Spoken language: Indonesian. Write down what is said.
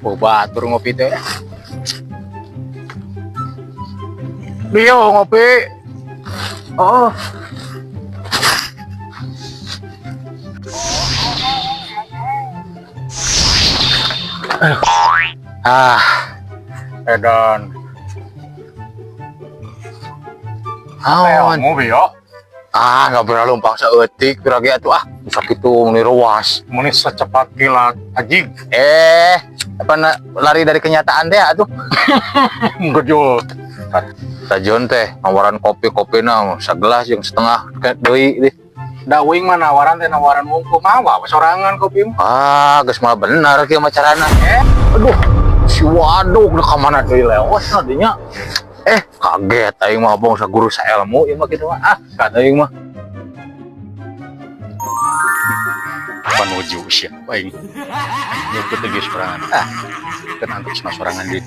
Oh, batur ngopi teh. Dia ngopi. Oh. Edan. Awan. Ngopi yo. Nggak pernah lumpang seetik, piragi atuh bisa gitu niruas. Muni secepat kilat anjing. Lari dari kenyataan deh atuh. Gejol. Tajon teh nawaran kopi na segelas yang setengah kayak deui deh. Dawing mah nawaran teh nawaran wungkul mawa sorangan kopi mah. Geus mah bener kieu mah carana. Aduh, si waduk da ka mana deui leos dinya. Kaget aing mah bong saguru saelmu ieu mah kitu mah. Kata aing mah. Panuju siapa aing. Nyebut geus sorangan. Kan antuk sorangan deui.